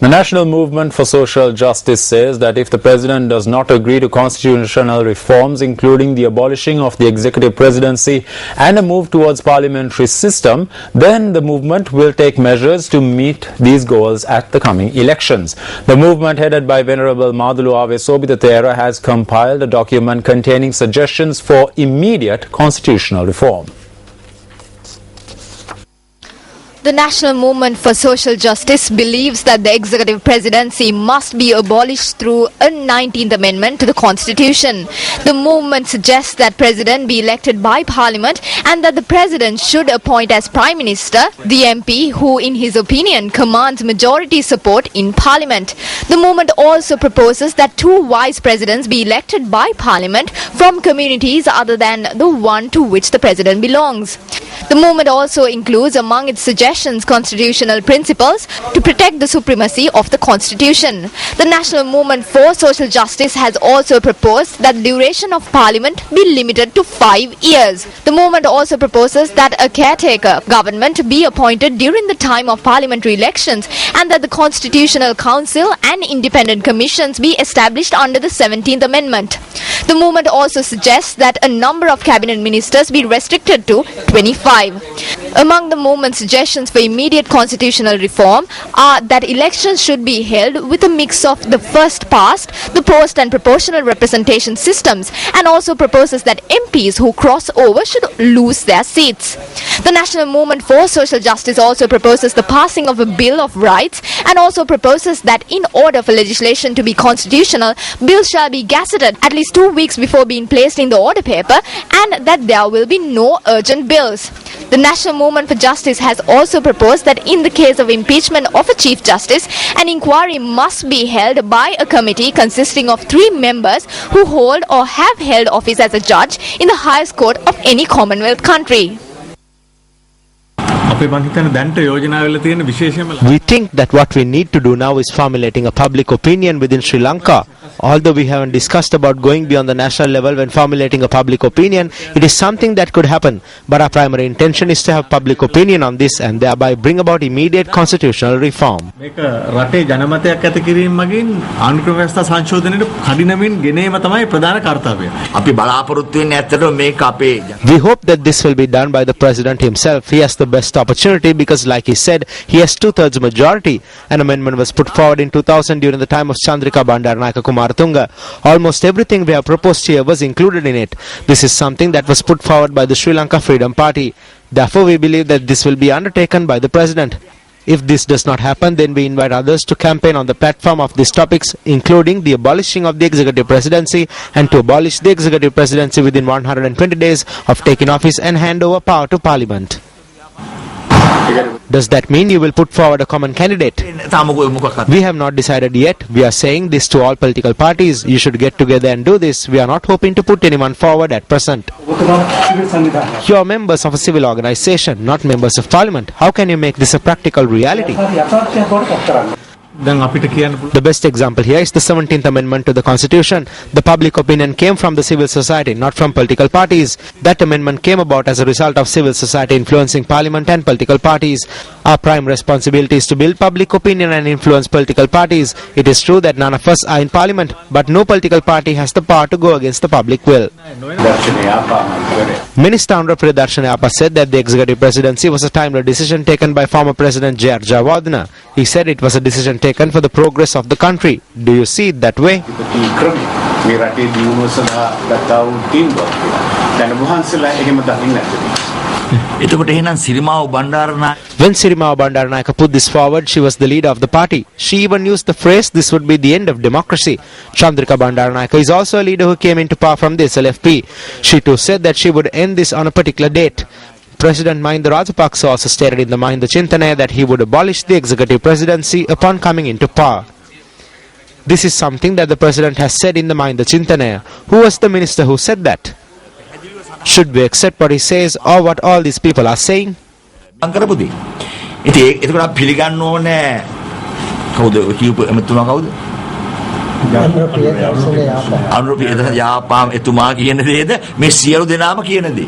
The National Movement for Social Justice says that if the president does not agree to constitutional reforms, including the abolishing of the executive presidency and a move towards parliamentary system, then the movement will take measures to meet these goals at the coming elections. The movement, headed by Venerable Madulu Ave Sobhita has compiled a document containing suggestions for immediate constitutional reform. The National Movement for Social Justice believes that the executive presidency must be abolished through a 19th Amendment to the Constitution. The movement suggests that President be elected by Parliament and that the President should appoint as Prime Minister the MP who, in his opinion, commands majority support in Parliament. The movement also proposes that 2 Vice Presidents be elected by Parliament from communities other than the one to which the President belongs. The movement also includes among its suggestions constitutional principles to protect the supremacy of the Constitution. The National Movement for Social Justice has also proposed that the duration of Parliament be limited to 5 years. The movement also proposes that a caretaker government be appointed during the time of parliamentary elections and that the Constitutional Council and independent commissions be established under the 17th Amendment. The movement also suggests that a number of cabinet ministers be restricted to 25. Among the movement's suggestions for immediate constitutional reform are that elections should be held with a mix of the first past, the post and proportional representation systems, and also proposes that MPs who cross over should lose their seats. The National Movement for Social Justice also proposes the passing of a Bill of Rights and also proposes that in order for legislation to be constitutional, bills shall be gazetted at least 2 weeks before being placed in the order paper and that there will be no urgent bills. The National Movement for Justice has also proposed that in the case of impeachment of a Chief Justice, an inquiry must be held by a committee consisting of 3 members who hold or have held office as a judge in the highest court of any Commonwealth country. We think that what we need to do now is formulating a public opinion within Sri Lanka. Although we haven't discussed about going beyond the national level when formulating a public opinion, it is something that could happen. But our primary intention is to have public opinion on this and thereby bring about immediate constitutional reform. We hope that this will be done by the President himself. He has the best opportunity because, like he said, he has 2/3 majority. An amendment was put forward in 2000 during the time of Chandrika Bandaranaike Kumaratunga. Almost everything we have proposed here was included in it. This is something that was put forward by the Sri Lanka Freedom Party. Therefore, we believe that this will be undertaken by the President. If this does not happen, then we invite others to campaign on the platform of these topics, including the abolishing of the executive presidency and to abolish the executive presidency within 120 days of taking office and hand over power to Parliament. Does that mean you will put forward a common candidate? We have not decided yet. We are saying this to all political parties. You should get together and do this. We are not hoping to put anyone forward at present. You are members of a civil organization, not members of Parliament. How can you make this a practical reality? The best example here is the 17th Amendment to the Constitution. The public opinion came from the civil society, not from political parties. That amendment came about as a result of civil society influencing Parliament and political parties. Our prime responsibility is to build public opinion and influence political parties. It is true that none of us are in Parliament, but no political party has the power to go against the public will. Minister Honorable Darshana Appa said that the executive presidency was a timely decision taken by former President J.R. Jayawardena. He said it was a decision taken for the progress of the country. Do you see it that way? When Sirima Bandaranaike put this forward, she was the leader of the party. She even used the phrase, this would be the end of democracy. Chandrika Bandaranaike is also a leader who came into power from the SLFP. She too said that she would end this on a particular date. President Mahinda Rajapaksa also stated in the Mahinda Chintanaya that he would abolish the executive presidency upon coming into power. This is something that the President has said in the Mahinda Chintanaya. Who was the minister who said that? Should we accept what he says or what all these people are saying? අනුරූපී එතුමා කියන දේද මේ සියලු දෙනාම කියන දේ